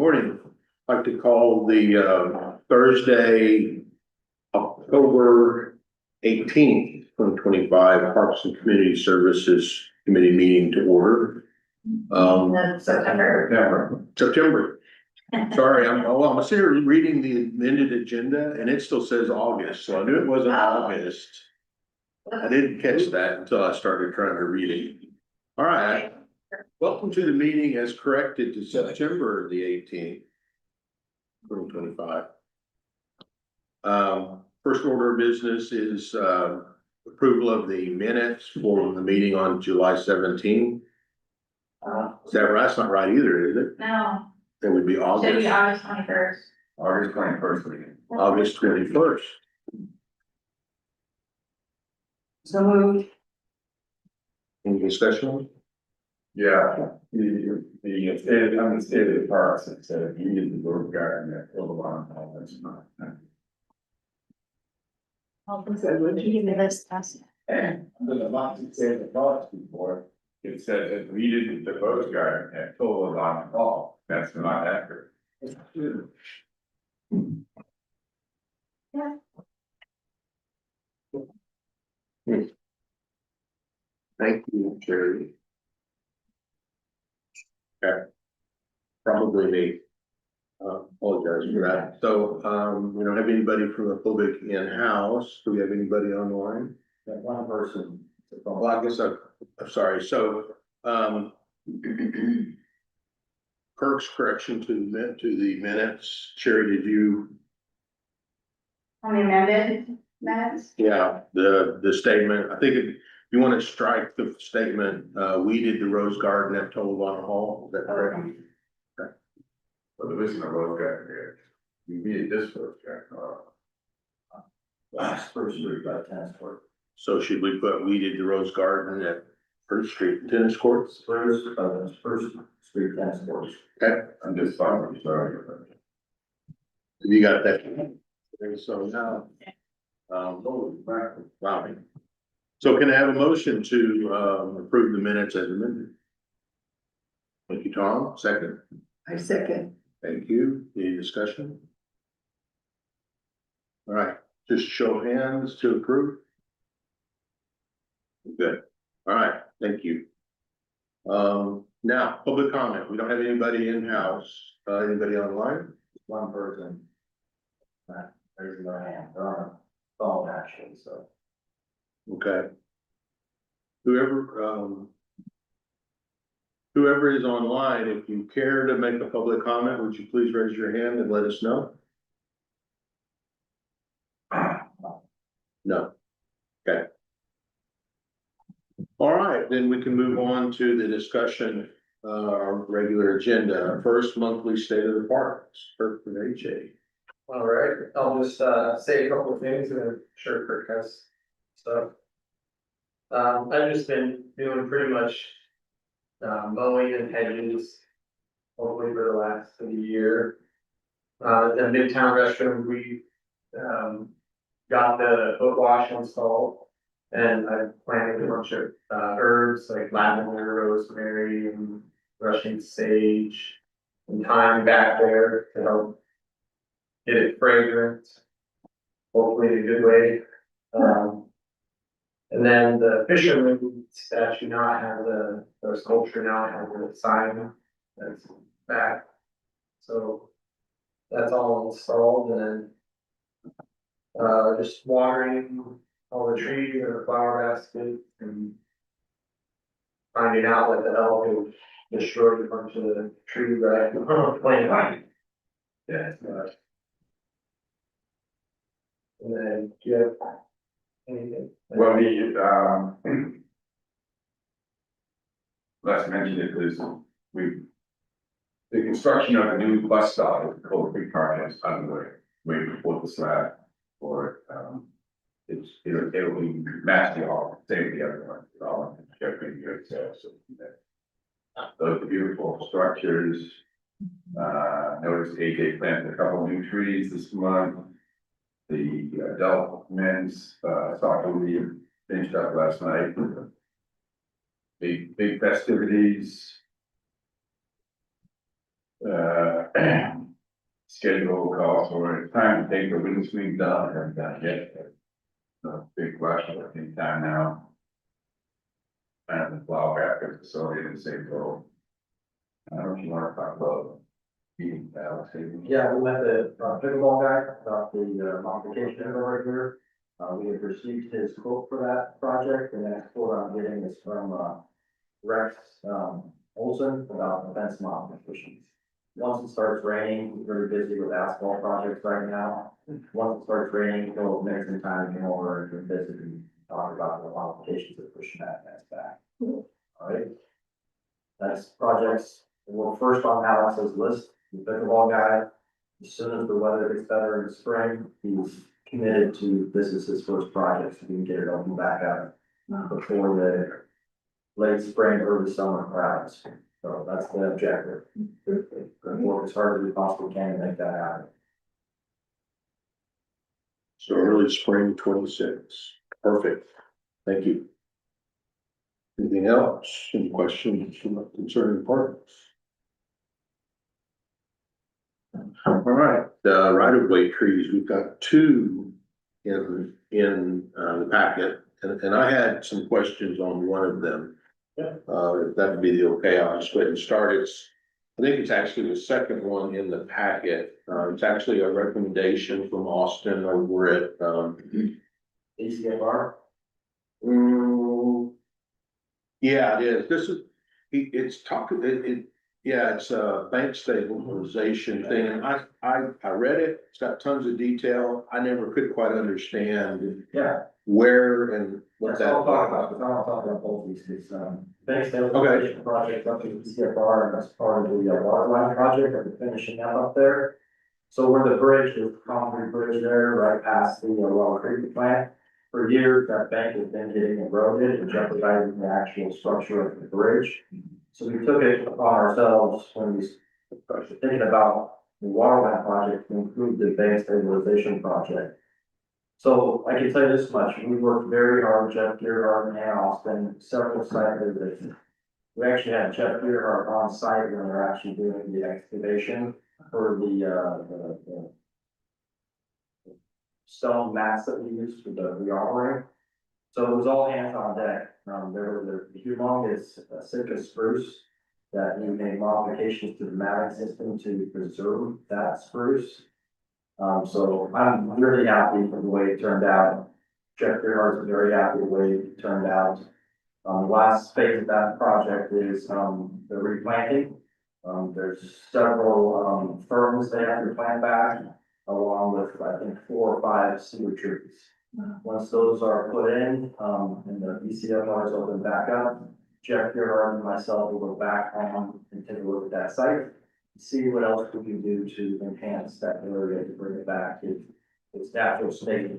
morning. I'd like to call the Thursday, October 18th, 2025 Parks and Community Services Committee meeting to order. September. September. Sorry, I'm sitting here reading the amended agenda and it still says August, so I knew it wasn't August. I didn't catch that until I started trying to read it. All right. Welcome to the meeting as corrected to September the 18th, 2025. First order of business is approval of the minutes for the meeting on July 17th. Is that right? That's not right either, is it? No, It would be should August, be August 21st. August 21st meeting. August 21st. So moved. Any discussion? Yeah, the state, I'm the state of the parks, it said you did the road garden that killed a lot of all that's not. Would you give me this task? And the lots of state of the parks before, it said that we did the road garden that killed a lot of all, that's not accurate. Thank you, Jerry. Okay. Probably me. Apologize for that. So, we don't have anybody from the public in-house. Do we have anybody online? One person. Well, I guess I'm sorry. So, Kirk's correction to the minutes. Sherry, did you? On the amended minutes? Yeah, the statement, I think you want to strike the statement, we did the rose garden at Total Hall, is that correct? But there isn't a road garden here. We needed this road garden. Last first year by tennis court. So should we put, we did the rose garden at First Street Tennis Courts? First street tennis courts. Okay, I'm just sorry. you got that? Okay, so now, wow. So can I have a motion to, approve the minutes as amended? Thank you, Tom. Second. I second. Thank you. Any discussion? All right, just show of hands to approve. Good. All right, thank you. Now, public comment. We don't have anybody in-house. Anybody online? One person. There's no hand, phone actually, so. Okay. Whoever is online, if you care to make a public comment, would you please raise your hand and let us know? No. Okay. All right, then we can move on to the discussion, our regular agenda, first monthly state of the parks, Kirk from AJ. All right, I'll just say a couple of things and I'm sure Kirk has stuff. I've just been doing pretty much mowing and hedges, hopefully for the last of the year. The Midtown restroom, we got the foot wash installed. And I planted a bunch of herbs like lavender, rosemary, and Russian sage, and thyme back there to help get it fragrant, hopefully in a good way. And then the fisherman statue now has or sculpture now has a sign that's back. So that's all installed, and then just watering all the trees in the flower basket and finding out that the elk had destroyed a bunch of the trees that I planted. Yeah. And then, do you have anything? Well, let's mention it, because the construction of a new bus stop at the Cold Creek Park is underway. We put the slab for it. It'll be massively all, same with the other one, it's all in good sales. So those are beautiful structures. Noticed AJ planted a couple new trees this month. The adult men's soccer league finished up last night. Big festivities. schedule calls for it, time to take the winter swing done, and yet. The big rush in time now. And the plow back facility in the same role. I don't know if you want to talk about. Meeting, Alex. Yeah, we met the pickleball guy about the modification over here. We have received his quote for that project. The next quote I'm getting is from Rex Olson about the fence modifications. Once it starts raining, we're very busy with asphalt projects right now. Once it starts raining, he'll make some time to come over and visit and talk about the modifications of pushing that fence back. All right. That's projects, we're first on Alex's list, the pickleball guy. As soon as the weather gets better in the spring, he's committed to, this is his first project, so we can get it open back up before the late spring, early summer crowds. So that's the objective. Work as hard as we possibly can to make that happen. So early spring 26. Perfect. Thank you. Anything else? Any questions from concerning partners? All right, the right of way trees, we've got two in the packet, and I had some questions on one of them. Yeah. If that would be the okay, I'll just go ahead and start. I think it's actually the second one in the packet. It's actually a recommendation from Austin over at, ACFR, yeah, it is. This is, it's talking, yeah, it's a bank stabilization thing. And I read it. It's got tons of detail. I never could quite understand yeah. where and what That's that. all I'll talk about, because I'll talk about both these, it's, bank stabilization project up in CFR, and that's part of the water line project, that we're finishing that up there. So where the bridge, the concrete bridge there, right past the Well Creek plant, for years, that bank has been getting eroded and jeopardizing the actual structure of the bridge. So we took it upon ourselves when we started thinking about the water line project to include the bank stabilization project. So I can tell you this much, we worked very hard, Jeff Gearhart and Austin, several site visits. We actually had Jeff Gearhart on site when they're actually doing the excavation for the stone mats that we used for the rearmoring. So it was all hands on deck. There was a humongous Sitka spruce that we made modifications to the matting system to preserve that spruce. So I'm really happy with the way it turned out. Jeff Gerhardt's very happy with the way it turned out. The last phase of that project is, the replanting. There's several, ferns they have to plant back, along with, I think, 4 or 5 cedar trees. Once those are put in, and the ECFR is open back up, Jeff Gerhardt and myself will go back on and take a look at that site. See what else we can do to enhance that area to bring it back to its natural state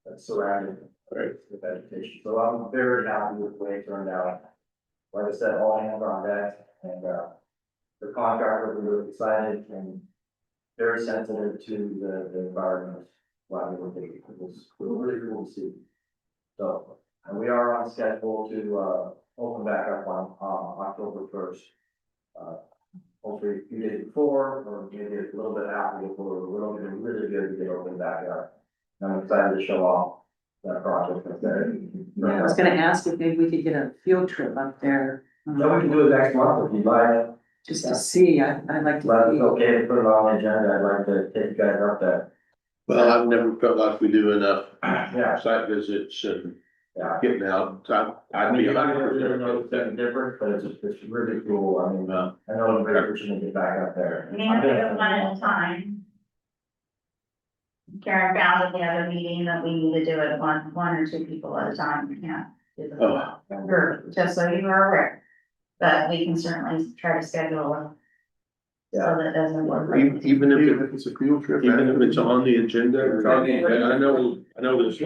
that's surrounding the vegetation. So I'm very happy with the way it turned out. Like I said, all hands on deck, and the contractor was really excited and very sensitive to the environment while we were doing it. It was really cool to see. So, and we are on schedule to open back up on October 1st. Hopefully you did it before, or maybe a little bit after before, we're looking really good to get open back up. And I'm excited to show off that project up there. Yeah, I was gonna ask if maybe we could get a field trip up there. Yeah, we can do it next month if you'd like. Just to see, I'd like to. Let it's okay to put it on the agenda, I'd like to take you guys up there. Well, I've never felt like we do enough Yeah, site visits and yeah. getting out. I'd I be mean, a I hundred really know it's percent. different, but it's really cool. I mean, I know I'm very fortunate to get back up there. We have to go one at a time. Karen found at the other meeting that we need to do it one or two people at a time, we can't do the Oh. group, just so you are aware. But we can certainly try to schedule it. So that doesn't work. Even if it's a field trip, even if it's on the agenda, I know this.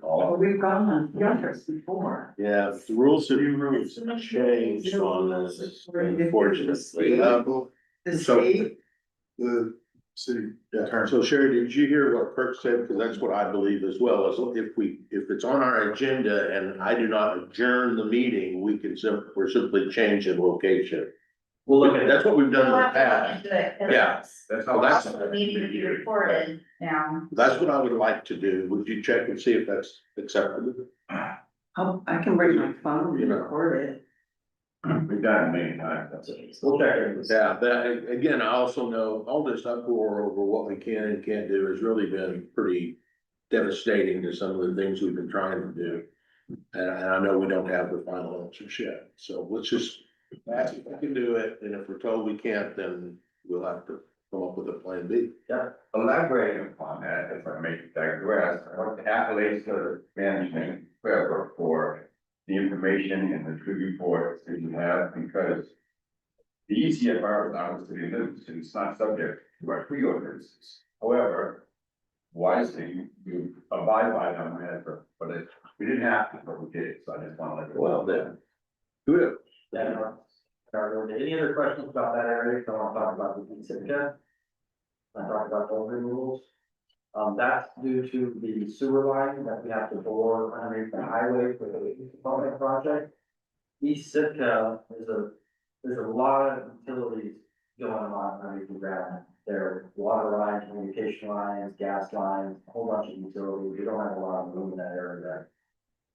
Oh, we've gone on field trips before. Yeah, the rules have changed on this, unfortunately. The So- state, The city. Yeah, so Sherry, did you hear what Kirk said? Because that's what I believe as well, is if it's on our agenda and I do not adjourn the meeting, we're simply changing location. We'll look at it. That's what we've done in We'll the have to look past. into it, 'cause Yeah. it's That's Well, how. that's- also needing to be recorded now. That's what I would like to do. Would you check and see if that's acceptable? I can bring my phone and record it. We've done it many times, that's it. We'll check it. Yeah, that, again, I also know all this uproar over what we can and can't do has really been pretty devastating to some of the things we've been trying to do. And I know we don't have the final answers yet, so let's just ask if we can do it, and if we're told we can't, then we'll have to come up with a plan B. Elaborating upon that, if I may digress, I want to accolades to the management whoever for the information and the good reports that you have, because the ECFR is obviously limited, and it's not subject to our free ordinances. However, wisely, you abide by them, but we didn't have to, but we did, so I just want to let you. Well, then. Good. Any other questions about that area? Don't want to talk about the Pacifica. I talk about those rules. That's due to the sewer line that we have to bore underneath the highway for the development project. East Sitka there's a lot of utilities going on underneath the ground. There are water lines, communication lines, gas lines, a whole bunch of utilities. We don't have a lot of room in that area.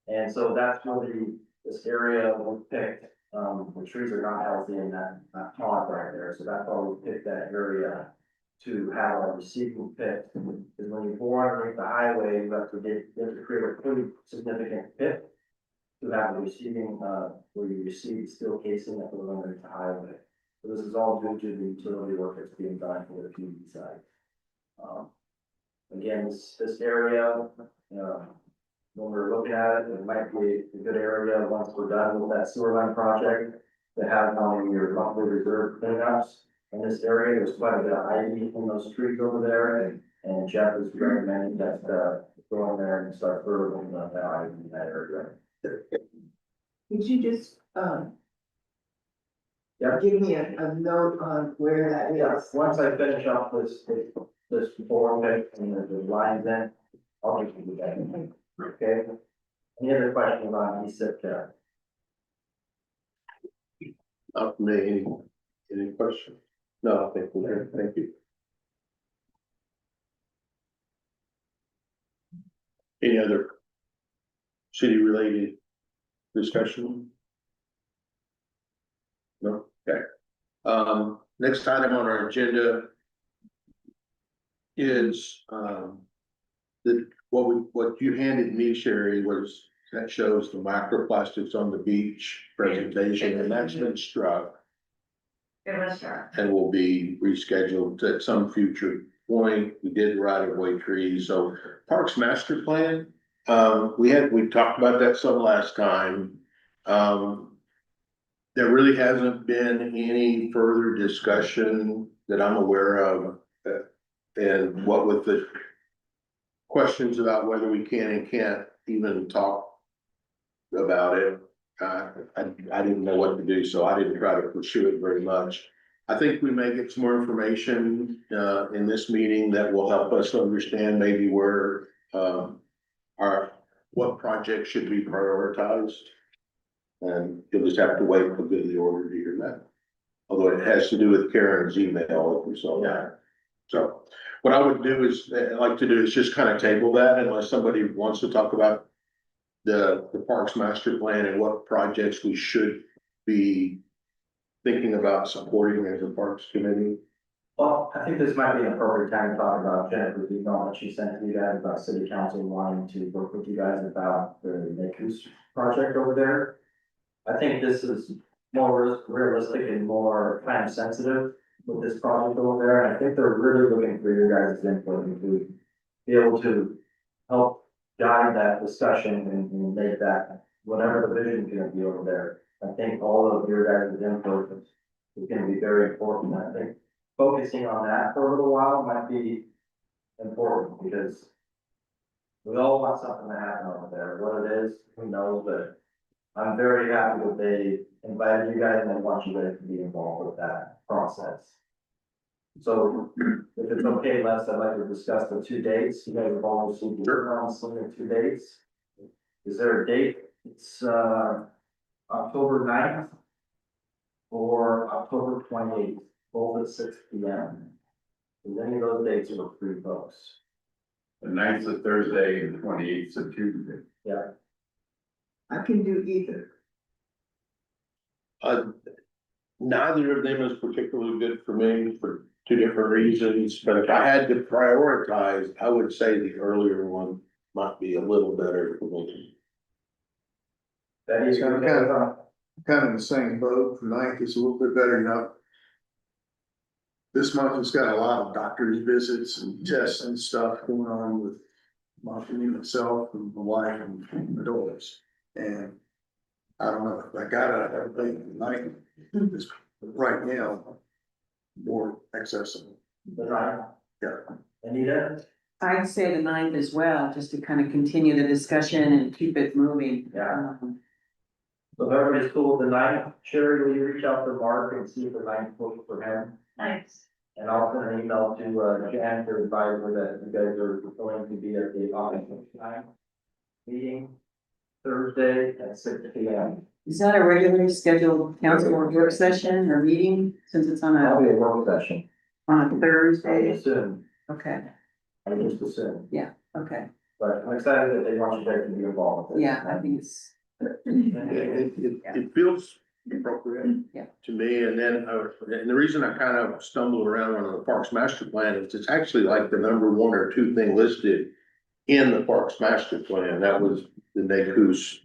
And so that's really, this area we picked, the trees are not healthy in that pond right there, so that's why we picked that area to have our receiving pit. Because when you bore underneath the highway, you have to create a pretty significant pit to have the receiving, where you receive steel casing that goes underneath the highway. So this is all due to the utility work that's being done for the PV side. Again, this area, when we're looking at it, it might be a good area once we're done with that sewer line project to have on your monthly reserve cleanups. In this area, there's quite a bit of ivy in those trees over there, and Jeff is recommending that, go in there and start further that ivy in that area. Could you just, Yeah. give me a note on where that Yes, is? once I finish up this board pick and the lines in, I'll give you that. Okay? Any other questions on East Sitka? Not for me, any questions? No, I think we're good, thank you. Any other city-related discussion? No, okay. Next item on our agenda is, what you handed me, Sherry, was, that shows the microplastics on the beach presentation, and that's been struck It was sure. and will be rescheduled at some future point. We did right-of-way trees, so Parks Master Plan, we talked about that some last time. There really hasn't been any further discussion that I'm aware of. And what with the questions about whether we can and can't even talk about it, I didn't know what to do, so I didn't try to pursue it very much. I think we may get some more information, in this meeting that will help us understand maybe where, what projects should be prioritized. And you'll just have to wait for the order to hear that. Although it has to do with Karen's email, if we saw that. So what I would do is, I'd like to do is just kind of table that unless somebody wants to talk about the Parks Master Plan and what projects we should be thinking about supporting as a Parks Committee. Well, I think this might be an appropriate time to talk about Jennifer's email that she sent to you guys about city council wanting to work with you guys about the Makehouse project over there. I think this is more realistic and more time sensitive with this project over there, and I think they're really looking for your guys' input and to be able to help guide that discussion and make that, whatever the vision is gonna be over there. I think all of your guys' input is gonna be very important. I think focusing on that for a little while might be important, because we all want something to happen over there. What it is, who knows, but I'm very happy that they invited you guys and I want you guys to be involved with that process. So if it's okay, Les, I'd like to discuss the two dates. You guys have all received the the two dates. Is there a date? It's October 9th or October 28th, both at 6 P.M. Is any of those dates are free, folks? The 9th's a Thursday and the 28th's a Tuesday. Yeah. I can do either. Neither of them is particularly good for me for two different reasons, but if I had to prioritize, I would say the earlier one might be a little better for me. That is So kind of in the same boat. Ninth is a little bit better, you know. This month has got a lot of doctor's visits and tests and stuff going on with me myself and my wife and my daughters. And I don't know, if I got out everything tonight, is right now more accessible. the 9th. Yeah. Anita? I'd say the 9th as well, just to kind of continue the discussion and keep it moving. Yeah. So if everybody's cool with the 9th, Sherry, will you reach out to Mark and see if the 9th works for him? Nice. And I'll send an email to Jan to advise her that you guys are going to be at the August 9th meeting Thursday at 6 P.M. Is that a regularly scheduled council or work session or meeting, since it's on That'll a, be a work session. on a I Thursday? assume, Okay, I just assume, okay, but I'm excited that they want you guys to be involved with it. yeah, I think it's, It feels appropriate. Yeah. To me, and then, and the reason I kind of stumbled around on the Parks Master Plan is it's actually like the number one or two thing listed in the Parks Master Plan, that was the Nakus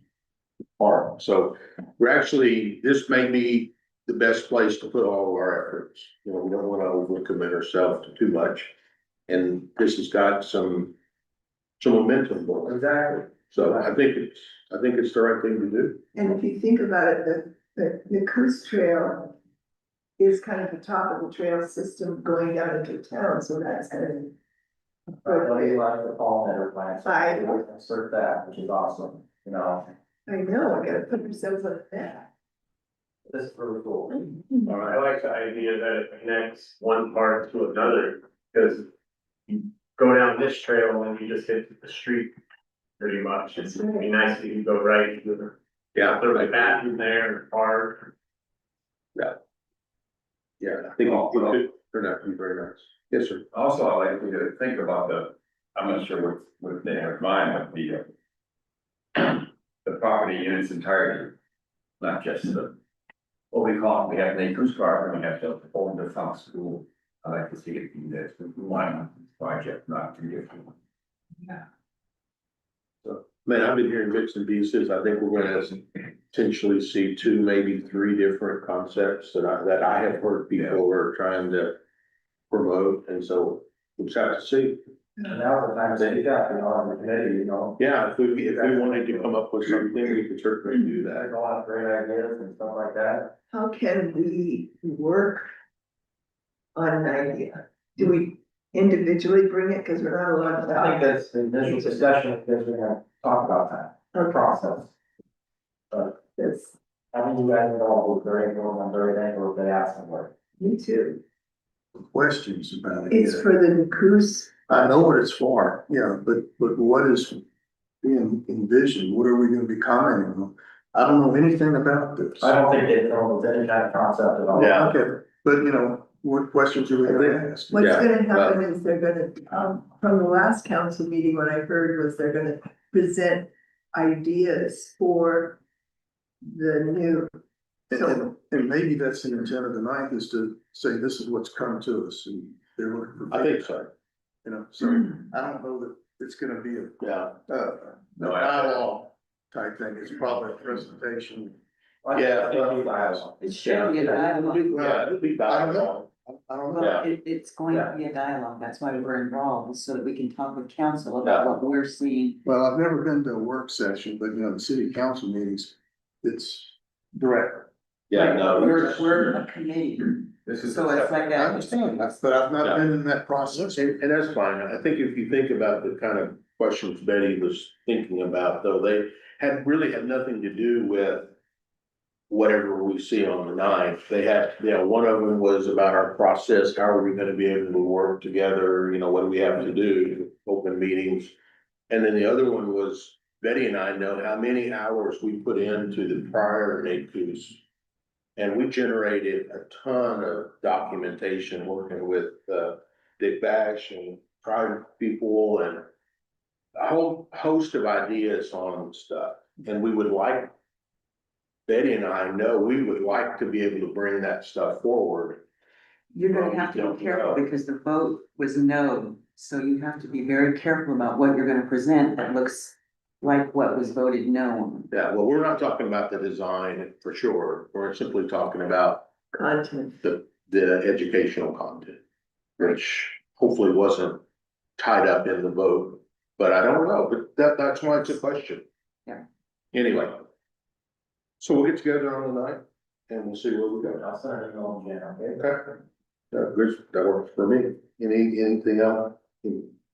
Park, so we're actually, this may be the best place to put all of our efforts. You know, we don't wanna overcommit ourselves to too much, and this has got some momentum for it. Exactly. So I think it's the right thing to do. And if you think about it, the Coos Trail is kind of the top of the trail system going down into town, so that's kind of. Let me like the fall header plan, so I- we can insert that, which is awesome, you know, I know, I gotta put ourselves on that. this is really cool. All I right. like the idea that it connects one park to another, because you go down this trail and you just hit the street pretty much. It'd be nice if you could go right to the, Yeah. there's a bathroom there, or park. Yeah, I think it could turn out to be very nice. Yes, sir. Also, I like to think about I'm not sure what they have in mind, but the property in its entirety, not just what we call, we have Nakus Park and we have the older town school. I like to see it be this one project, not two different. Man, I've been hearing bits and pieces. I think we're gonna potentially see two, maybe three different concepts that I have heard people are trying to promote, and so we'll just have to see. And now the time to speak up, you know, on the committee, you know, Yeah, if we wanted to come up with something, we could certainly do there's that. a lot of great ideas and stuff like that. How can we work on an idea? Do we individually bring it, cause we're not allowed to I think talk? that's the initial discussion, because we're gonna talk about that process. But That's, having you guys involved was very important, I'm very thankful that they asked for it. me too. Questions about it. It's for the Coos, I know what it's for, yeah, but what is being envisioned? What are we gonna be commenting on? I don't know anything about this. I don't think they come up with any kind of concept at all. Yeah. Okay, but you know, what questions are we gonna ask? what's Yeah, gonna happen is they're gonna, from the last council meeting, what I heard was they're gonna present ideas for the new. And maybe that's the intent of the ninth, is to say, this is what's come to us, and they're looking for. I think so, You know, so I don't know that it's gonna be yeah. No, dialogue type thing, it's probably a presentation. Yeah. it should be a dialogue. Yeah, it'll be dialogue. I don't know. Well, it's going to be a dialogue, that's why we're involved, so that we can talk with council about what we're seeing. Well, I've never been to a work session, but you know, the city council meetings, it's direct. Yeah, no. We're a committee, This is. so it's like I that. understand that, but I've not been in that process. And that's fine. I think if you think about the kind of questions Betty was thinking about, though, they really had nothing to do with whatever we see on the 9th. They had, one of them was about our process, how are we gonna be able to work together, what do we have to do, open meetings. And then the other one was Betty and I know how many hours we put into the prior NACUS. And we generated a ton of documentation working with Dick Bash and private people and a whole host of ideas on stuff. And we would like, Betty and I know we would like to be able to bring that stuff forward. You're gonna have to be careful because the vote was no, so you have to be very careful about what you're gonna present that looks like what was voted no on. Yeah, well, we're not talking about the design for sure. We're simply talking about Content. the educational content, which hopefully wasn't tied up in the vote, but I don't know, but that's why it's a question. Yeah. Anyway. So we'll get together on the 9th and we'll see where we go. I'll send it on, yeah, okay? Okay. That works for me. Anything else?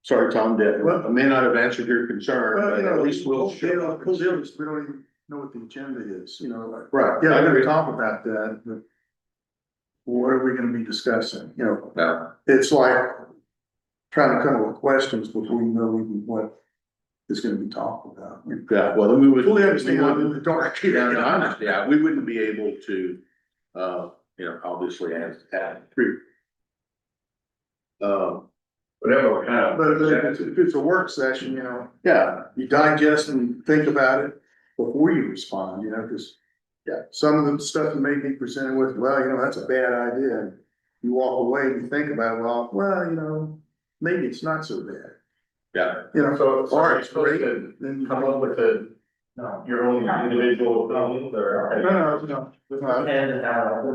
Sorry, Tom, I may not have answered your concern, Well, but at least we'll share. whole deal is we don't even know what the agenda is, like. Right. Yeah, we're gonna talk about that, but what are we gonna be discussing, Yeah. it's like trying to come up with questions before we know even what is gonna be talked about. Yeah, well, we would. Fully understand I'm in the dark. Yeah, no, I understand. Yeah, we wouldn't be able to, obviously add three. Whatever kind of. But if it's a work session, Yeah, you digest and think about it before you respond, cause. Yeah, some of the stuff you may be presented with, well, that's a bad idea, and you walk away and you think about it, well, maybe it's not so bad. yeah. So, So all are right, you supposed great, to then. come up with your own individual opinions or? No. And,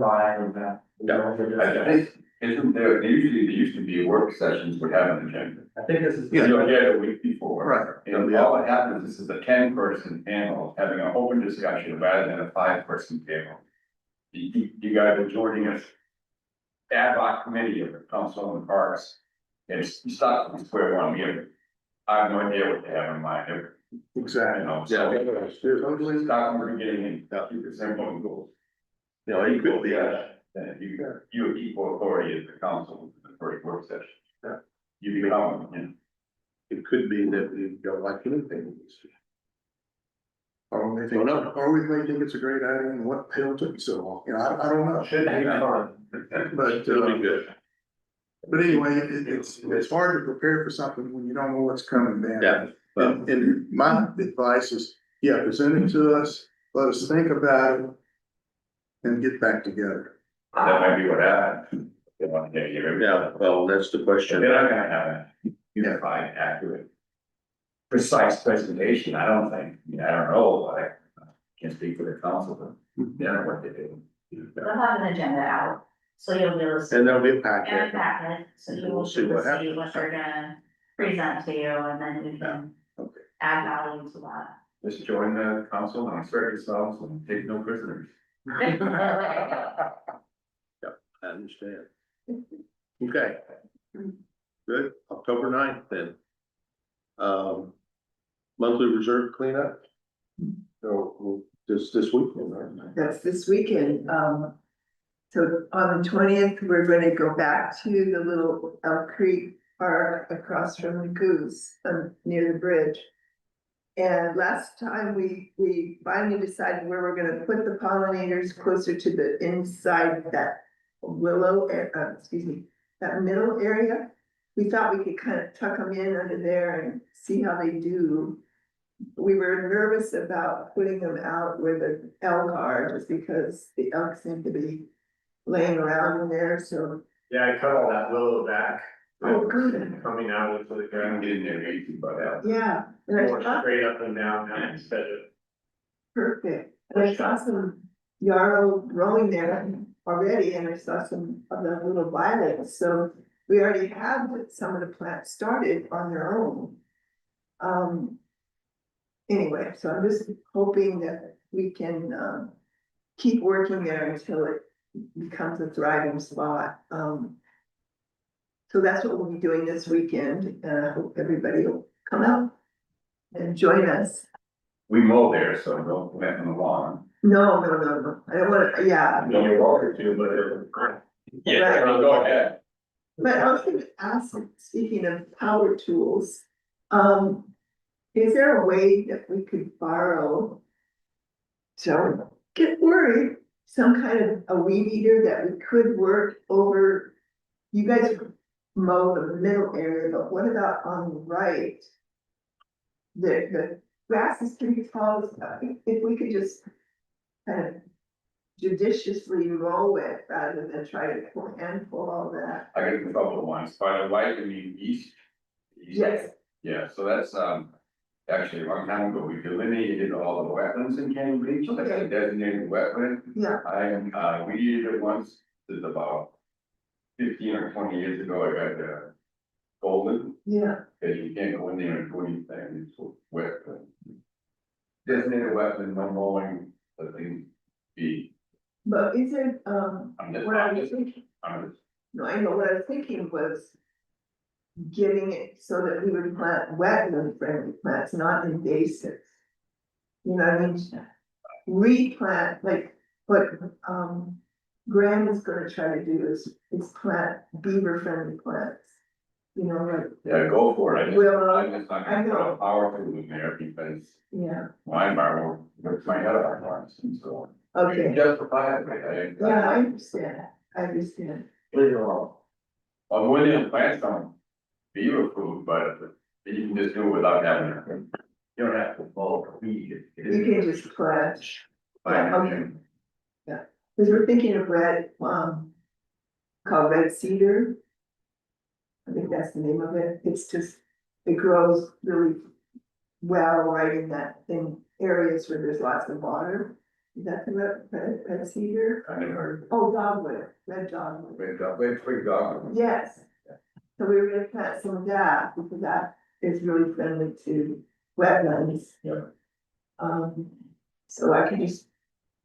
lie and that. I think, isn't there, usually there used to be work sessions would have an agenda. I think this is. You know, yeah, the week before. Right. And all that happens is a 10-person panel having a open discussion rather than a 5-person panel. You guys are joining us. Ad hoc committee of the council on the parks. And it's stuck from square one. I have no idea what they have in mind. Exactly. So. Totally. Start from the beginning and keep it simple and goals. You could be, Then you have equal authority as the council in the first work session. You become, it could be that we don't like anything. Or they think, or we may think it's a great idea, and what pill took so long, I don't know. Should be fun. But, It'll be good. but anyway, it's hard to prepare for something when you don't know what's coming down. Yeah. Well, And my advice is, present it to us, let us think about it. And get back together. that might be what happened. They want to give everything. yeah, well, that's the question. They're not gonna have a unified, accurate, precise presentation, I don't think. I don't know, I can't speak for the council, but they don't know what they do. They'll have an agenda out, so you'll be able to. see- And there'll be a And a packet. packet, so you will We'll see see what what happens. they're gonna present to you, and then you can Okay. add value to that. Just join the council and assert yourselves and take no prisoners. I understand. Okay. Good, October 9th then. Monthly reserve cleanup. So, just this weekend, right? That's this weekend, so on the 20th, we're gonna go back to the little Elk Creek Park across from the Goose, near the bridge. And last time we finally decided where we're gonna put the pollinators closer to the inside that willow, that middle area. We thought we could kind of tuck them in under there and see how they do. We were nervous about putting them out where the elk are, just because the elk seem to be laying around in there, so. Yeah, I cut all that willow back. Oh, good. Coming out into the You can ground, get in there easy, but Yeah, and I more thought, straight up and down now instead of. perfect, and I saw some yarrow growing there already, and I saw some of the little violets, so we already have some of the plants started on their own. Anyway, so I'm just hoping that we can, keep working there until it becomes a thriving spot. So that's what we'll be doing this weekend, and I hope everybody will come out and join us. we mow there, so don't plant on the lawn. no, I don't wanna, yeah. No, you're welcome to, but. Yeah, Go ahead. But I was gonna ask, speaking of power tools, is there a way that we could borrow? Don't get worried, some kind of a weed eater that we could work over. You guys mow the middle area, but what about on the right? The grass is pretty tall, so if we could just kind of judiciously roll it rather than try to pull all that. I got a couple of ones, by the right, you mean east? East? Yes. Yeah, so that's, actually, a long time ago, we delineated all the wetlands in Canyon Beach, that's a Okay. designated wetland. Yeah, We did it once, it's about 15 or 20 years ago, I got, golden, yeah, because you can't go in there and do anything, it's so wet. Designated wetland, no mowing, the thing be, but is it, I'm just, what I was thinking, no, I know what I was thinking was. Getting it so that we would plant wetland friendly plants, not invasive. You know what I mean? Replant, like, what, Graham is gonna try to do is plant beaver friendly plants. You know, like, yeah, go for it, Well, I'm just not I gonna put know. a power tool in there because yeah, my environment, works my head off once, and so. okay, Justify it, yeah, I understand, Leave it alone. I'm willing to plant some beaver food, but you can just do it without having it. You don't have to bulk feed. You can just plant, Fine, yeah, okay. Cause we're thinking of red, called red cedar. I think that's the name of it, it's just, it grows really well right in that, in areas where there's lots of water. Is that the red cedar? I never heard. Oh, dogwood, red dogwood, Wait, free dog. yes. So we were gonna plant some of that, because that is really friendly to wetlands. Yeah. So I can just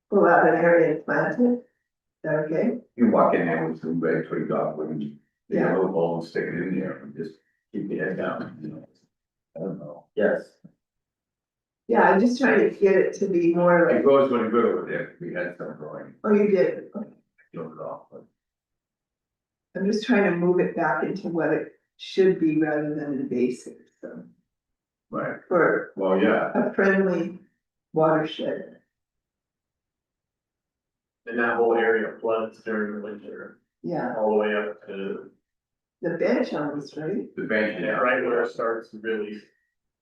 pull out an area and plant it, is that okay? You walk in there with some red tree dog, and you get Yeah. a little bowl and stick it in there and just keep your head down, you know. I don't know. Yes. Yeah, I'm just trying to get it to be more It like, grows really good over there, we had some growing, oh, you did, okay. killed it off, but. I'm just trying to move it back into what it should be rather than invasive, so, Right, for well, yeah, a friendly watershed. And that whole area floods during the winter, Yeah, all the way up to, the bench on this, right? the bench, yeah, right where it starts really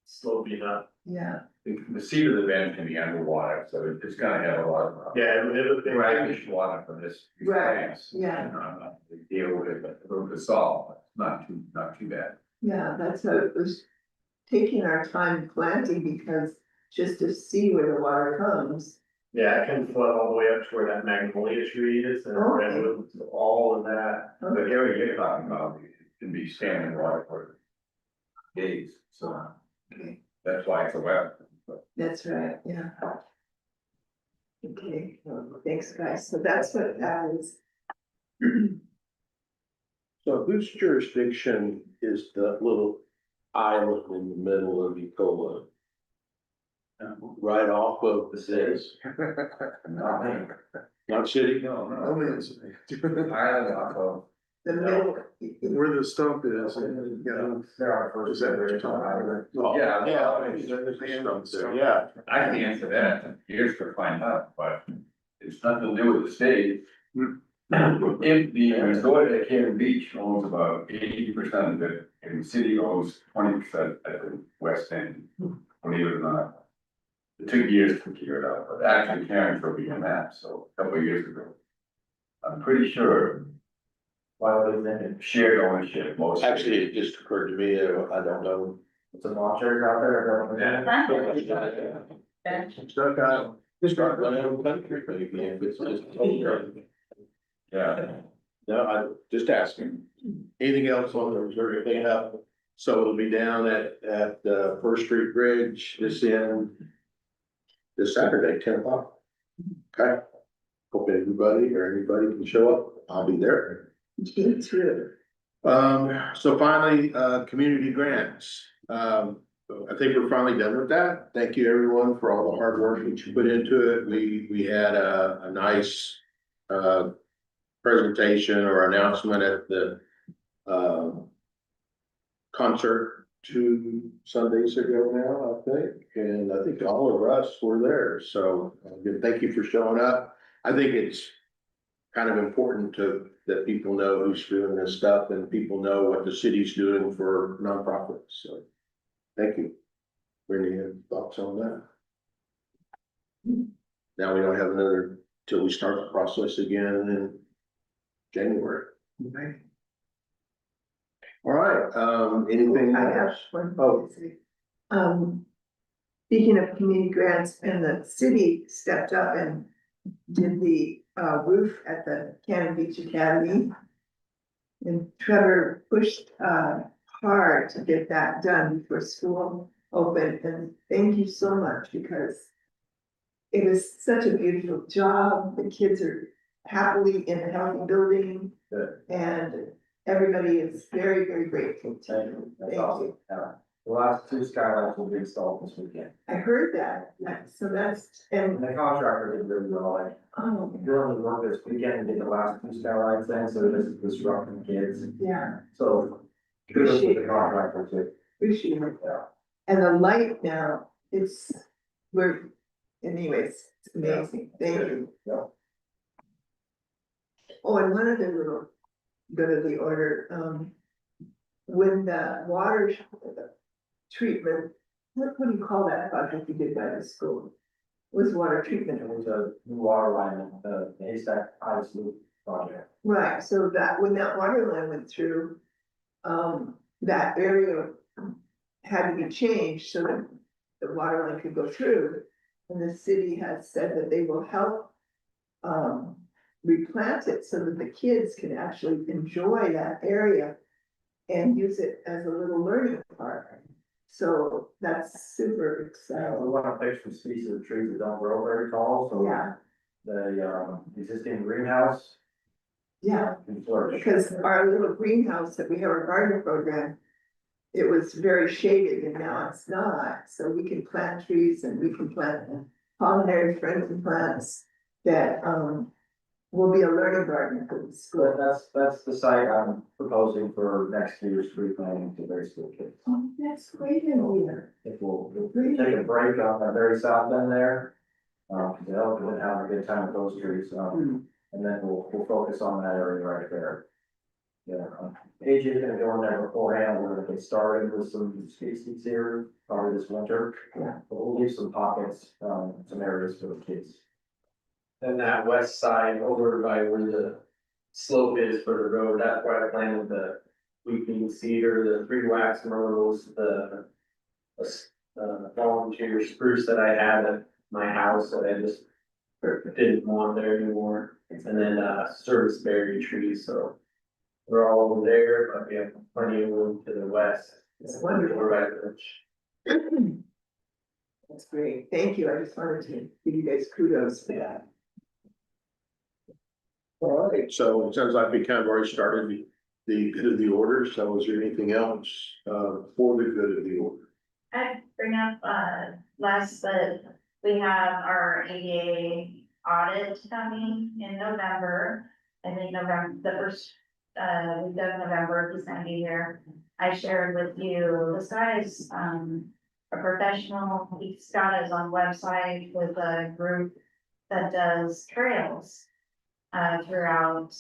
sloping up. Yeah, the seat of the bench can be underwater, so it's gonna have a lot of. Yeah, it, Brackish water for this. these Right, plants, yeah. and, they deal with it, a little bit salt, but not too bad. yeah, that's how it was taking our time planting, because just to see where the water comes. yeah, it can flood all the way up to where that magnolia tree is and Okay. redwood, so all of that. The area you're talking about can be standing water for days, so Okay, that's why it's a wet. But that's right, yeah. Okay, thanks, guys, so that's what that is. So whose jurisdiction is that little island in the middle of Ecola? Right off of this, Not me. not city? No, I mean, it's Island off of. The middle. where the stump is, and, you know, There are first. is that what you're talking about? Oh, Yeah. Yeah, I can answer that, years to find out, but it's nothing to do with the state. If the resort at Cannon Beach owns about 80% of it, and the city owns 20% at the west end, believe it or not. It took years to figure it out, but actually Karen showed me a map, so a couple of years ago. I'm pretty sure While it's in it, shared ownership most. actually, it just occurred to me, I don't know. some launchers out there. Stuck out. Just start running out of country, maybe, if it's just. Yeah, No, I'm just asking. Anything else on the reserve, anything up? So it'll be down at First Street Bridge this this Saturday, 10 o'clock. Okay. Hope everybody or anybody can show up. I'll be there. Me too. So finally, community grants. So I think we're finally done with that. Thank you, everyone, for all the hard work that you put into it. We had a nice, presentation or announcement at the, concert 2 Sundays ago now, I think. And I think all of us were there. So again, thank you for showing up. I think it's kind of important that people know who's doing this stuff and people know what the city's doing for nonprofits. So thank you. Any thoughts on that? Now we don't have another till we start the process again in January. All right, anything I have else? one. Oh. Speaking of community grants, and the city stepped up and did the roof at the Cannon Beach Academy. And Trevor pushed hard to get that done before school opened, and thank you so much, because it is such a beautiful job. The kids are happily in a healthy building. Good. And everybody is very, very grateful to Thank you. you. That's Thank awesome. you. Yeah. The last 2 skylights will be installed this weekend. I heard that, so that's, And and, the contractor did really well. Like, oh, doing the work this weekend and did the last 2 skylights in, so this is disrupting kids. yeah, So kudos to the contractor too. appreciate it. Yeah. And the light now, anyways, it's amazing, thank you. Yeah. Oh, and one other little bit of the order, when the water treatment, what do you call that project you did by the school? Was water treatment, It was a new water line, the Haystack Ice Loop project. right, so that, when that water line went through, that area had to be changed so that the water line could go through. And the city has said that they will help, replant it so that the kids can actually enjoy that area and use it as a little learning park. So that's super We exciting. want to fix the species of trees that don't grow very tall, so Yeah, the existing greenhouse yeah, can flourish. because our little greenhouse that we have our garden program, it was very shaded and now it's not, so we can plant trees and we can plant pollinator friendly plants that, will be a learning garden for the So school. that's the site I'm proposing for next year's tree planting to very school kids. Oh, that's great idea. If we'll take a break on the very south end there. Cause the elk would have a good time with those trees, and then we'll focus on that area right there. Yeah, AJ is gonna go in there beforehand, we're gonna get started with some species here, probably this winter. Yeah. But we'll leave some pockets, some areas for the kids. Then that west side over by where the slope is for the road, that's where I planted the weeping cedar, the 3 wax myrtles, the volunteer spruce that I had at my house that I just didn't want there anymore. And then serviceberry trees, so we're all over there, but we have plenty of room to the west. It's wonderful. We're right at the That's great, thank you, I just wanted to give you guys kudos for that. All right, so it sounds like we kind of already started the good of the order. So is there anything else, for the good of the order? I bring up, last, that we have our ADA audit coming in November. I think November, the first, week of November, he's gonna be here. I shared with you, this guy's, a professional, he's got his own website with a group that does trails, throughout,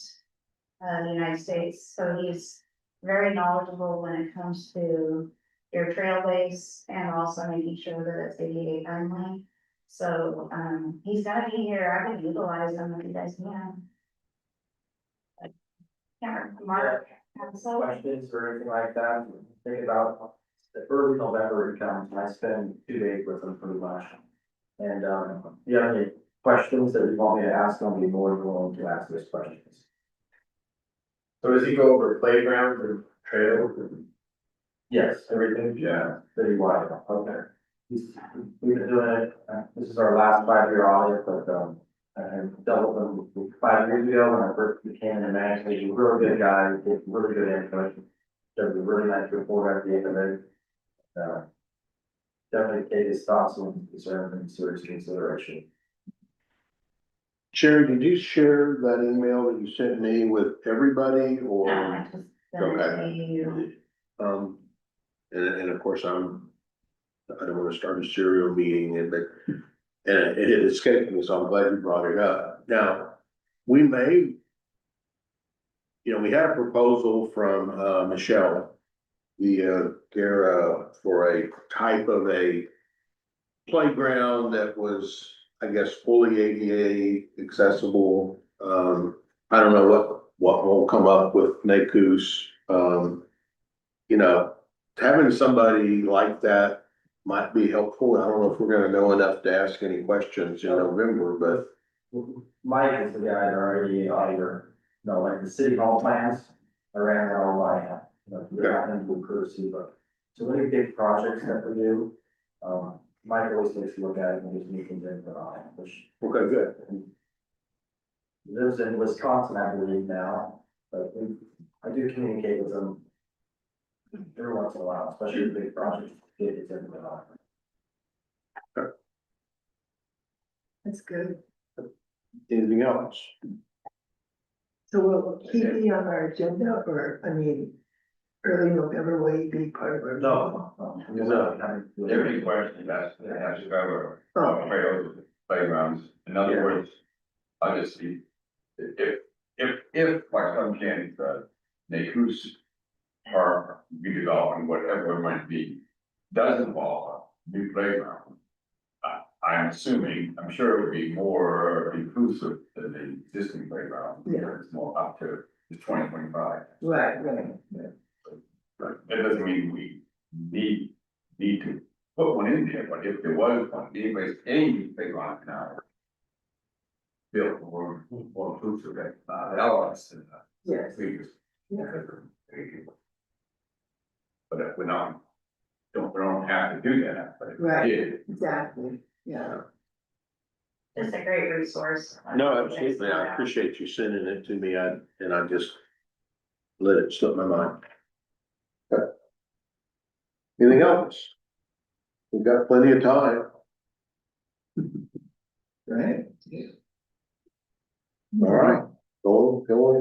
the United States. So he's very knowledgeable when it comes to your trail base and also making sure that it's ADA friendly. So, he's gonna be here, I can utilize him if you guys can. Yeah, Mark, so, Questions or anything like that, think about the early November it comes, and I spend 2 days with them pretty much. And, if you have any questions that you want me to ask, I'll be more than willing to answer those questions. So does he go over playgrounds or trails? Yes, Everything? Yeah, pretty wide, okay. We've been doing it, this is our last 5-year audit, but, I dealt with them 5 years ago when I first became the manager. He's a really good guy, did really good input. Does a really nice report at the end of it. definitely take his thoughts and concerns into serious consideration. Sherry, did you share that email that you sent me with everybody No, or? I just sent it Okay. to you. And of course, I don't wanna start a serial meeting and it escaped me, so I'm glad you brought it up. Now, we may. You know, we had a proposal from, Michelle. For a type of a playground that was, I guess, fully ADA accessible. I don't know what will come up with NACUS. You know, having somebody like that might be helpful. I don't know if we're gonna know enough to ask any questions in November, but Mike is the guy that already auditor, like the city hall plans, I ran that all by him, they're not into courtesy, but. So any big projects that we do, Mike always takes a look at it and gives me things input on it, which. okay, good. He lives in Wisconsin, I believe now, but I do communicate with him. Every once in a while, especially with big projects, to get his input on it. That's good. Anything else? So will he be on our agenda or, I mean, early November, will he be part of our? Every question that's, that has to cover, Oh. trails, playgrounds, in other Yeah. words, I just see. If, like some can, NACUS or redevelopment, whatever it might be, does involve a new playground. I'm assuming, I'm sure it would be more inclusive than the existing playground. Yeah. It's more up to the 2025. Right. It doesn't mean we need to put one in there, but if there was one, any playground now. Built more inclusive, elements and, Yes. features. Yeah. But if we don't have to do that, but if we Right. did, Exactly, yeah. Just a great resource. No, absolutely. I appreciate you sending it to me. And I just let it slip my mind. Okay. Anything else? We've got plenty of time. Right. All right.